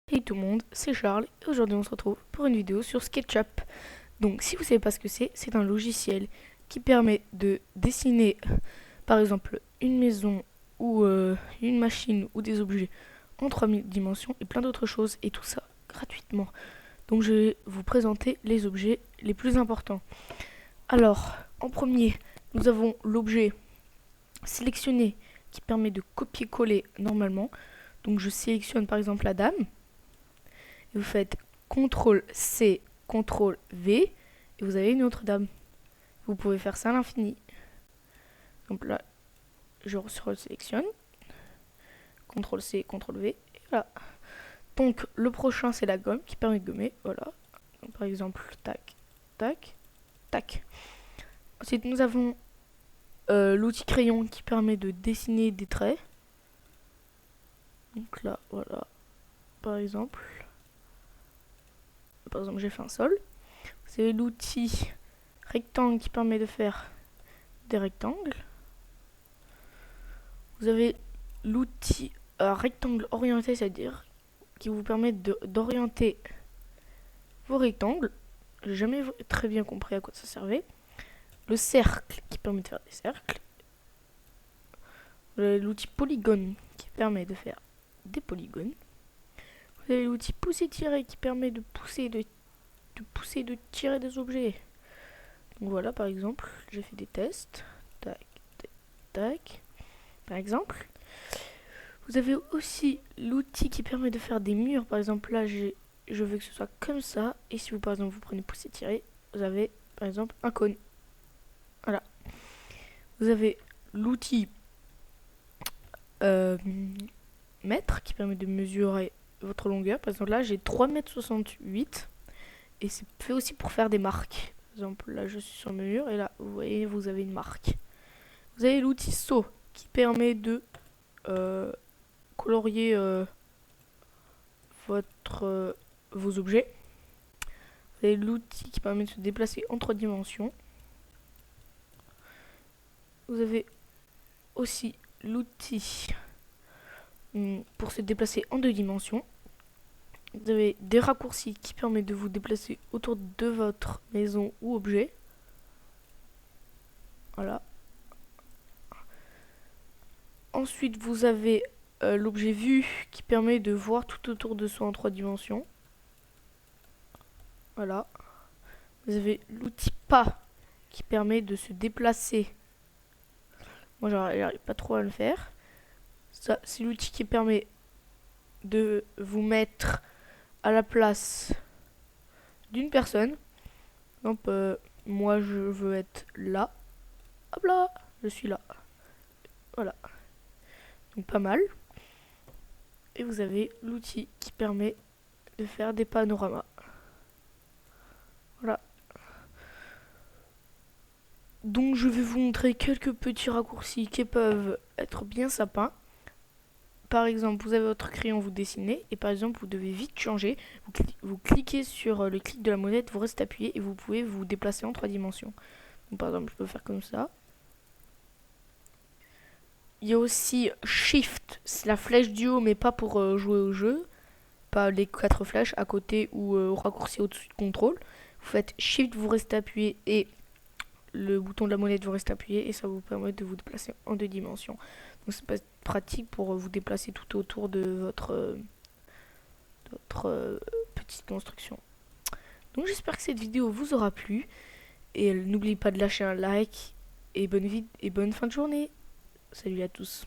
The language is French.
Hey tout le monde, c'est Charles et aujourd'hui on se retrouve pour une vidéo sur SketchUp. Donc si vous savez pas ce que c'est un logiciel qui permet de dessiner par exemple une maison ou une machine ou des objets en 3 dimensions et plein d'autres choses et tout ça gratuitement. Donc je vais vous présenter les objets les plus importants. Alors en premier nous avons l'objet sélectionné qui permet de copier-coller normalement. Donc je sélectionne par exemple la dame. Vous faites CTRL-C, CTRL-V, et vous avez une autre dame. Vous pouvez faire ça à l'infini. Donc là, je sélectionne, CTRL-C, CTRL-V, et voilà. Donc le prochain, c'est la gomme qui permet de gommer, voilà. Donc, par exemple, tac, tac, tac. Ensuite, nous avons l'outil crayon qui permet de dessiner des traits. Donc là, voilà, par exemple. Par exemple, j'ai fait un sol. Vous avez l'outil rectangle qui permet de faire des rectangles. Vous avez l'outil rectangle orienté, c'est-à-dire qui vous permet d'orienter vos rectangles. J'ai jamais très bien compris à quoi ça servait. Le cercle qui permet de faire des cercles. Vous avez l'outil polygone qui permet de faire des polygones. Vous avez l'outil pousser-tirer qui permet de pousser, de tirer des objets. Donc voilà, par exemple, j'ai fait des tests. Tac, tac, tac. Par exemple. Vous avez aussi l'outil qui permet de faire des murs. Par exemple, là, je veux que ce soit comme ça. Et si vous, par exemple, vous prenez pousser-tirer, vous avez, par exemple, un cône. Voilà. Vous avez l'outil mètre qui permet de mesurer votre longueur. Par exemple, là, j'ai 3,68 m. Et c'est fait aussi pour faire des marques. Par exemple, là, je suis sur le mur. Et là, vous voyez, vous avez une marque. Vous avez l'outil saut qui permet de colorier vos objets. Vous avez l'outil qui permet de se déplacer en 3 dimensions. Vous avez aussi l'outil pour se déplacer en 2 dimensions. Vous avez des raccourcis qui permettent de vous déplacer autour de votre maison ou objet. Voilà. Ensuite, vous avez l'objet vue qui permet de voir tout autour de soi en 3 dimensions. Voilà. Vous avez l'outil pas qui permet de se déplacer. Moi, j'arrive pas trop à le faire. Ça, c'est l'outil qui permet de vous mettre à la place d'une personne. Donc, moi, je veux être là. Hop là, je suis là. Voilà. Donc, pas mal. Et vous avez l'outil qui permet de faire des panoramas. Voilà. Donc je vais vous montrer quelques petits raccourcis qui peuvent être bien sapins. Par exemple, vous avez votre crayon, vous dessinez, et par exemple, vous devez vite changer. Vous cliquez sur le clic de la molette, vous restez appuyé, et vous pouvez vous déplacer en 3 dimensions. Donc par exemple, je peux faire comme ça. Il y a aussi Shift, c'est la flèche du haut, mais pas pour jouer au jeu. Pas les 4 flèches à côté ou au raccourci au-dessus de contrôle. Vous faites Shift, vous restez appuyé, et le bouton de la molette vous reste appuyé et ça vous permet de vous déplacer en 2 dimensions. Donc c'est pas pratique pour vous déplacer tout autour de votre petite construction. Donc j'espère que cette vidéo vous aura plu et n'oubliez pas de lâcher un like et bonne fin de journée. Salut à tous.